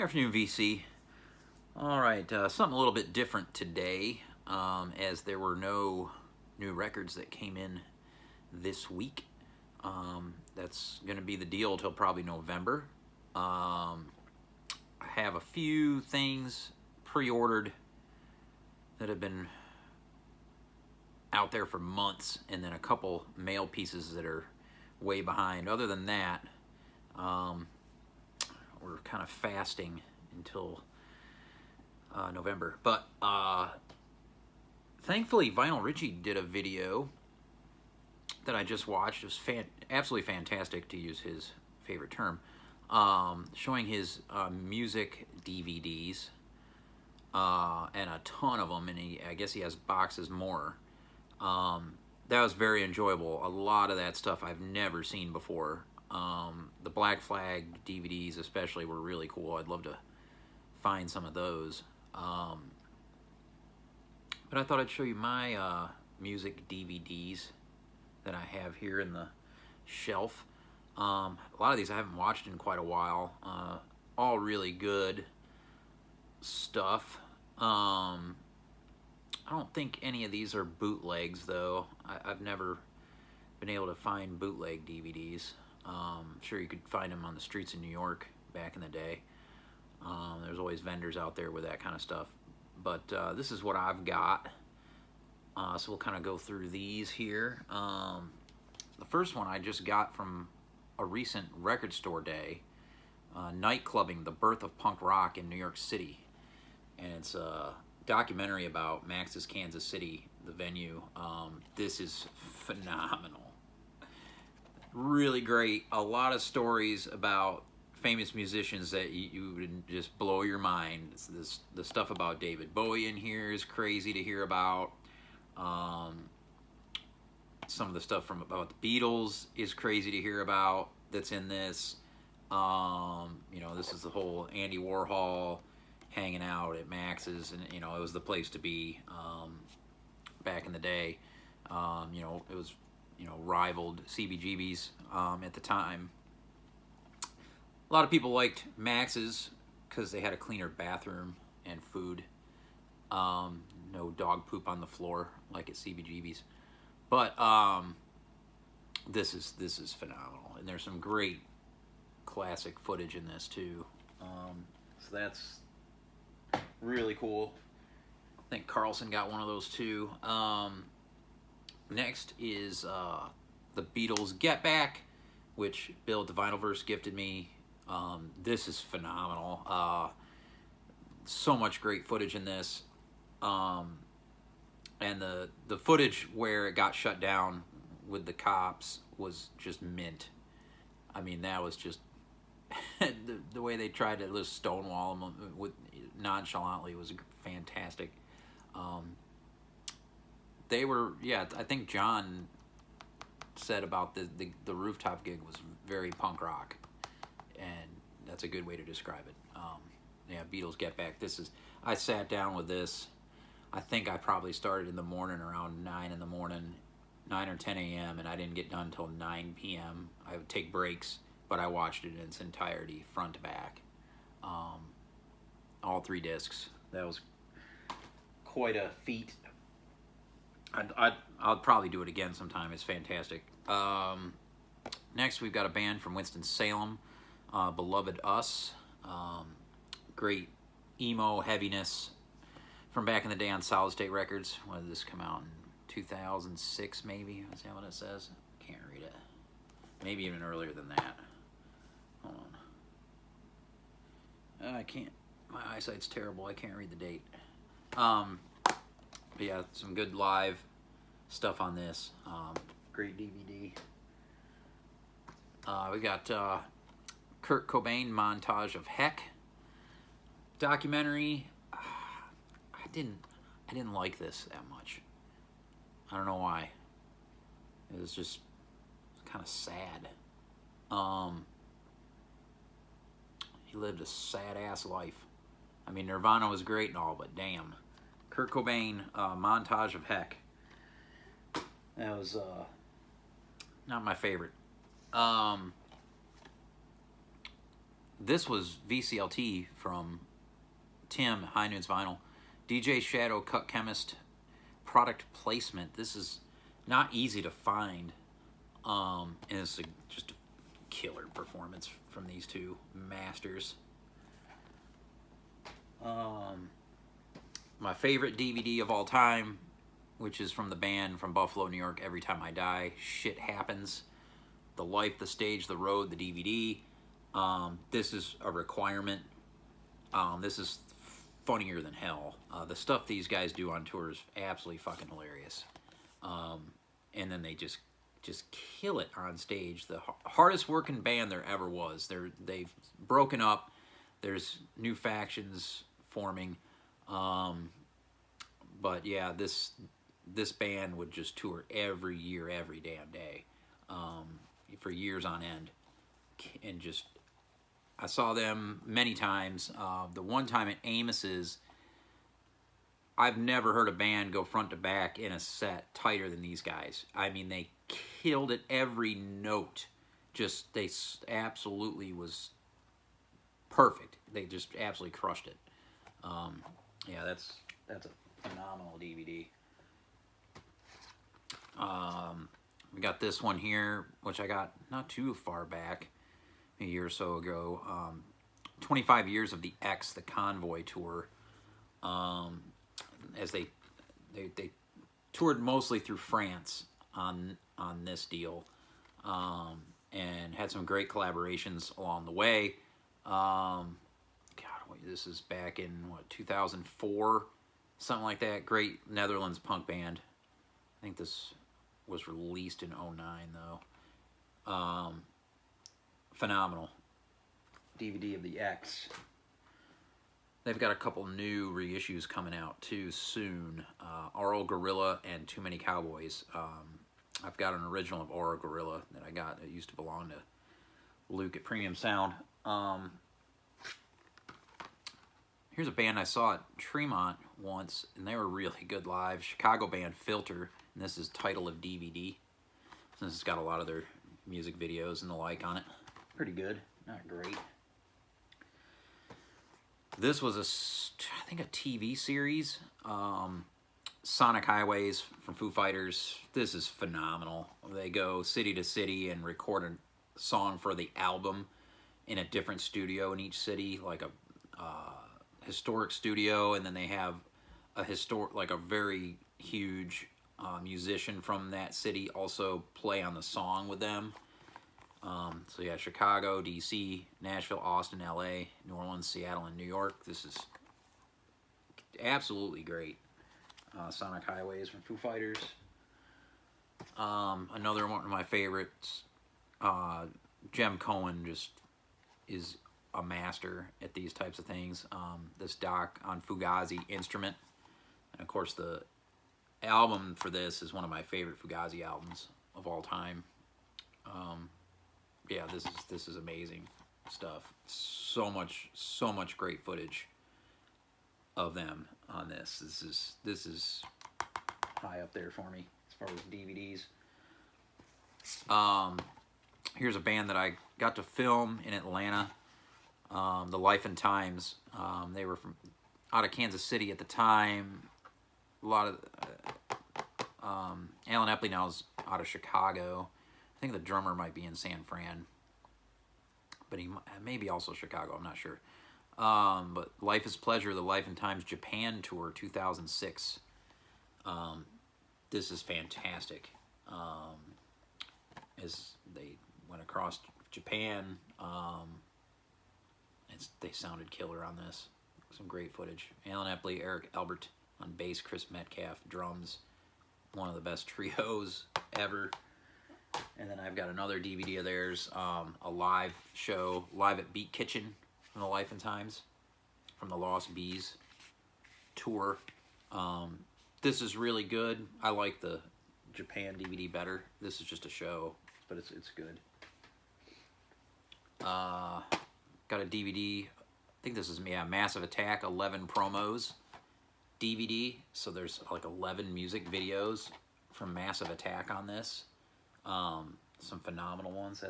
Afternoon, VC. All right, something a little bit different today, as there were no new records that came in this week. That's going to be the deal until probably November. I have a few things pre-ordered that have been out there for months, and then a couple mail pieces that are way behind. Other than that, we're kind of fasting until November. But thankfully, Vinyl Richie did a video that I just watched. It was absolutely fantastic, to use his favorite term, showing his music DVDs, and a ton of them, and I guess he has boxes more. That was very enjoyable. A lot of that stuff I've never seen before. The Black Flag DVDs especially were really cool. I'd love to find some of those. But I thought I'd show you my music DVDs that I have here in the shelf. A lot of these I haven't watched in quite a while. All really good stuff. I don't think any of these are bootlegs, though. I've never been able to find bootleg DVDs. I'm sure you could find them on the streets of New York back in the day. There's always vendors out there with that kind of stuff. But this is what I've got. So we'll kind of go through these here. The first one I just got from a recent record store day. Nightclubbing, the Birth of Punk Rock in New York City. And it's a documentary about Max's Kansas City, the venue. This is phenomenal. Really great. A lot of stories about famous musicians that you would just blow your mind. The stuff about David Bowie in here is crazy to hear about. Some of the stuff about the Beatles is crazy to hear about that's in this. This is the whole Andy Warhol hanging out at Max's, and it was the place to be back in the day. It was rivaled CBGB's at the time. A lot of people liked Max's because they had a cleaner bathroom and food. No dog poop on the floor like at CBGB's. But this is phenomenal, and there's some great classic footage in this too. So that's really cool. I think Carlson got one of those too. Next is the Beatles Get Back, which Bill at the Vinylverse gifted me. This is phenomenal. So much great footage in this. And the footage where it got shut down with the cops was just mint. I mean, that was just the way they tried to just stonewall them with nonchalantly was fantastic. They were, I think John said about the rooftop gig was very punk rock, and that's a good way to describe it. Beatles Get Back. I sat down with this. I think I probably started in the morning around 9 in the morning, 9 or 10 a.m., and I didn't get done until 9 p.m. I would take breaks, but I watched it in its entirety, front to back. All 3 discs. That was quite a feat. I'll probably do it again sometime. It's fantastic. Next, we've got a band from Winston-Salem, Beloved Us. Great emo heaviness from back in the day on Solid State Records. When did this come out? In 2006, maybe? Is that what it says? Can't read it. Maybe even earlier than that. Hold on. I can't. My eyesight's terrible. I can't read the date. But yeah, some good live stuff on this. Great DVD. We got Kurt Cobain Montage of Heck documentary. I didn't like this that much. I don't know why. It was just kind of sad. He lived a sad ass life. I mean, Nirvana was great and all, but damn. Kurt Cobain, Montage of Heck. That was not my favorite. this was VCLT from Tim, High Noons Vinyl. DJ Shadow, Cut Chemist, product placement. This is not easy to find. And it's just a killer performance from these two masters. My favorite DVD of all time, which is from the band from Buffalo, New York, Every Time I Die, Shit Happens. The Life, the Stage, the Road, the DVD. This is a requirement. This is funnier than hell. The stuff these guys do on tour is absolutely fucking hilarious. And then they just kill it on stage. The hardest working band there ever was. They've broken up. There's new factions forming. But yeah, this band would just tour every year, every damn day, for years on end. And just, I saw them many times. The one time at Amos's, I've never heard a band go front to back in a set tighter than these guys. I mean, they killed it every note. Just, they absolutely was perfect. They just absolutely crushed it. Yeah, that's a phenomenal DVD. We got this one here, which I got not too far back, a year or so ago. 25 years of the X, the Convoy tour. As they toured mostly through France on this deal, and had some great collaborations along the way. This is back in, 2004? Something like that. Great Netherlands punk band. I think this was released in 2009, though. Phenomenal. DVD of the X. They've got a couple new reissues coming out, too, soon. Aural Gorilla and Too Many Cowboys. I've got an original of Aural Gorilla that I got. It used to belong to Luke at Premium Sound. Here's a band I saw at Tremont once, and they were really good live. Chicago band Filter, and this is title of DVD. This has got a lot of their music videos and the like on it. Pretty good, not great. This was I think a TV series. Sonic Highways from Foo Fighters. This is phenomenal. They go city to city and record a song for the album in a different studio in each city, like a historic studio, and then they have a very huge musician from that city also play on the song with them. So yeah, Chicago, DC, Nashville, Austin, LA, New Orleans, Seattle, and New York. This is absolutely great. Sonic Highways from Foo Fighters. Another one of my favorites, Jem Cohen just is a master at these types of things. This doc on Fugazi Instrument. And of course the album for this is one of my favorite Fugazi albums of all time. Yeah, this is amazing stuff. So much great footage of them on this. This is high up there for me as far as DVDs. Here's a band that I got to film in Atlanta, The Life and Times. They were from out of Kansas City at the time. A lot of Alan Epley now is out of Chicago. I think the drummer might be in San Fran, but he may be also Chicago. I'm not sure. But Life is Pleasure, The Life and Times Japan Tour 2006. This is fantastic. As they went across Japan, they sounded killer on this. Some great footage. Alan Epley, Eric Albert on bass, Chris Metcalf drums. One of the best trios ever. And then I've got another DVD of theirs, a live show, live at Beat Kitchen from The Life and Times, from the Lost Bees tour. This is really good. I like the Japan DVD better. This is just a show, but it's good. Got a DVD. I think this is Massive Attack 11 promos DVD. So there's like 11 music videos from Massive Attack on this. Some phenomenal ones.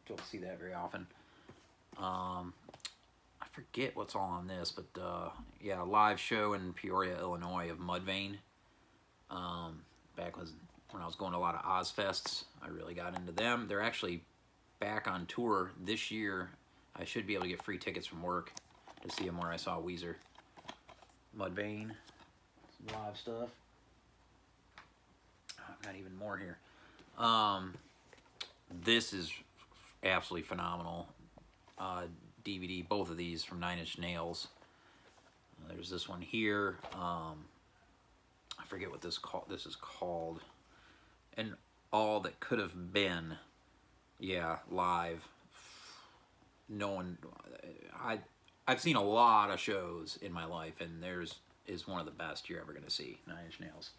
Don't see that very often. I forget what's all on this, but yeah, a live show in Peoria, Illinois of Mudvayne. Back when I was going to a lot of Ozfests, I really got into them. They're actually back on tour this year. I should be able to get free tickets from work to see them where I saw Weezer. Mudvayne, some live stuff. I've got even more here. This is absolutely phenomenal. DVD, both of these from Nine Inch Nails. There's this one here. I forget what this is called. And All That Could Have Been. Yeah, live. No one. I've seen a lot of shows in my life, and theirs is one of the best you're ever going to see. Nine Inch Nails.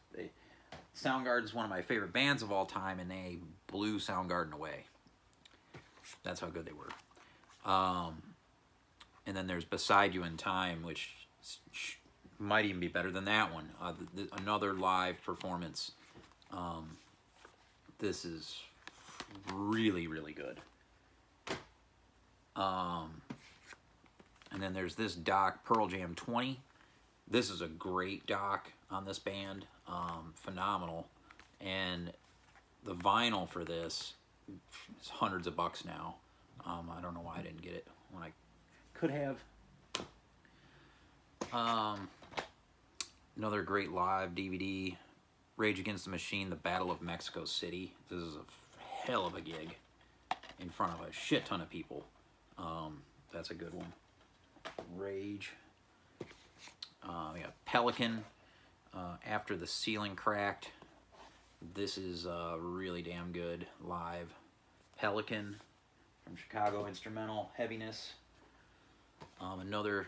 Soundgarden is one of my favorite bands of all time, and they blew Soundgarden away. That's how good they were. And then there's Beside You in Time, which might even be better than that one. Another live performance. This is really, really good. And then there's this doc, Pearl Jam 20. This is a great doc on this band. Phenomenal. And the vinyl for this is hundreds of bucks now. I don't know why I didn't get it when I could have. Another great live DVD, Rage Against the Machine, The Battle of Mexico City. This is a hell of a gig in front of a shit ton of people. That's a good one. Rage. We got Pelican, After the Ceiling Cracked. This is really damn good live. Pelican from Chicago Instrumental, Heaviness. Another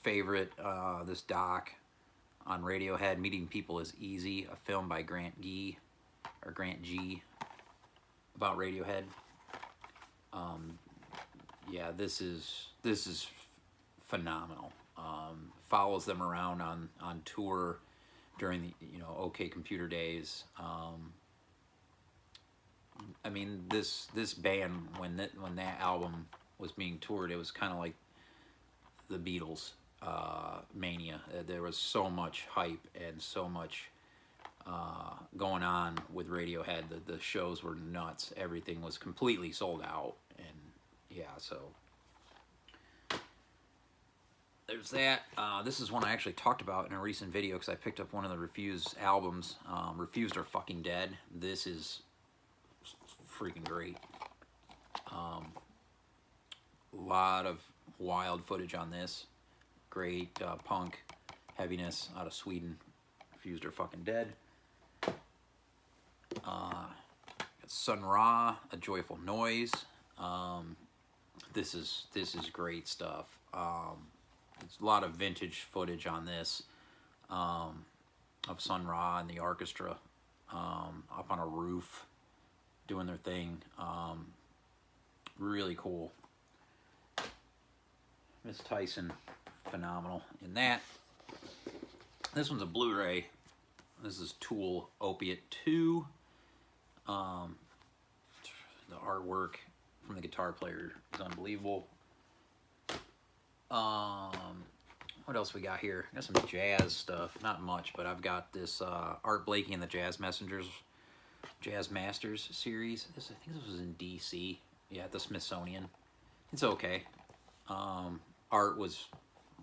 favorite, this doc on Radiohead, Meeting People is Easy, a film by Grant G about Radiohead. Yeah, this is phenomenal. Follows them around on tour during the OK Computer days. I mean, this band, when that album was being toured, it was kind of like the Beatles mania. There was so much hype and so much going on with Radiohead. The shows were nuts. Everything was completely sold out, and yeah, so there's that. This is one I actually talked about in a recent video because I picked up one of the Refused albums. Refused Are Fucking Dead. This is freaking great. A lot of wild footage on this. Great punk heaviness out of Sweden. Refused Are Fucking Dead. Sun Ra, A Joyful Noise. This is great stuff. There's a lot of vintage footage on this of Sun Ra and the orchestra up on a roof doing their thing. Really cool. Miss Tyson, phenomenal in that. This one's a Blu-ray. This is Tool Opiate 2. The artwork from the guitar player is unbelievable. What else we got here? Got some jazz stuff. Not much, but I've got this Art Blakey and the Jazz Masters series. I think this was in DC. Yeah, at the Smithsonian. It's okay. Art was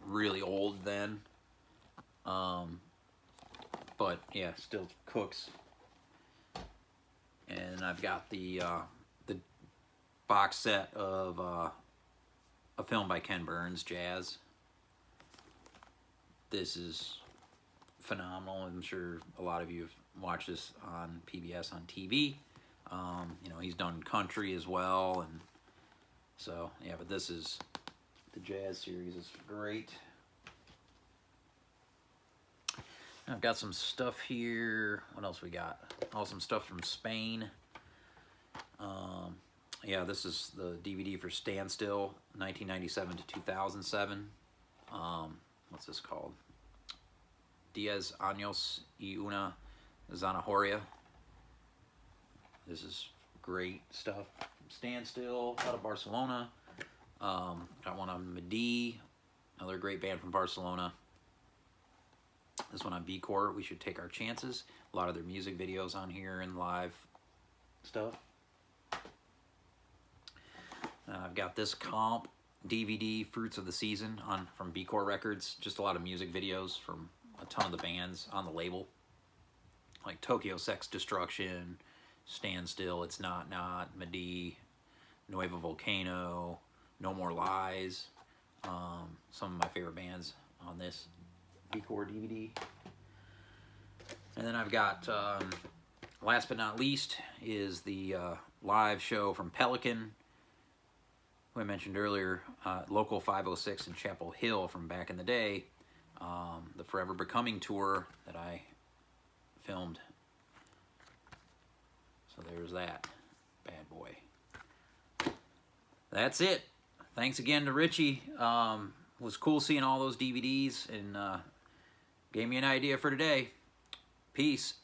really old then. But yeah, still cooks. And I've got the box set of a film by Ken Burns, Jazz. This is phenomenal. I'm sure a lot of you have watched this on PBS on TV. He's done country as well, and so yeah. But this is the Jazz series is great. I've got some stuff here. What else we got? Oh, some stuff from Spain. Yeah, this is the DVD for Standstill, 1997 to 2007. What's this called? 10 Años y una Zanahoria. This is great stuff. Standstill, out of Barcelona. Got one on Medea, another great band from Barcelona. This one on V-Core, We Should Take Our Chances. A lot of their music videos on here and live stuff. I've got this comp DVD, Fruits of the Season, from V-Core Records. Just a lot of music videos from a ton of the bands on the label. Like Tokyo Sex Destruction, Stand Still, It's Not Not, Medea, Nuevo Volcano, No More Lies. Some of my favorite bands on this V-Core DVD. And then I've got, last but not least, is the live show from Pelican, who I mentioned earlier, Local 506 in Chapel Hill from back in the day. The Forever Becoming tour that I filmed. So there's that bad boy. That's it. Thanks again to Richie. It was cool seeing all those DVDs and gave me an idea for today. Peace.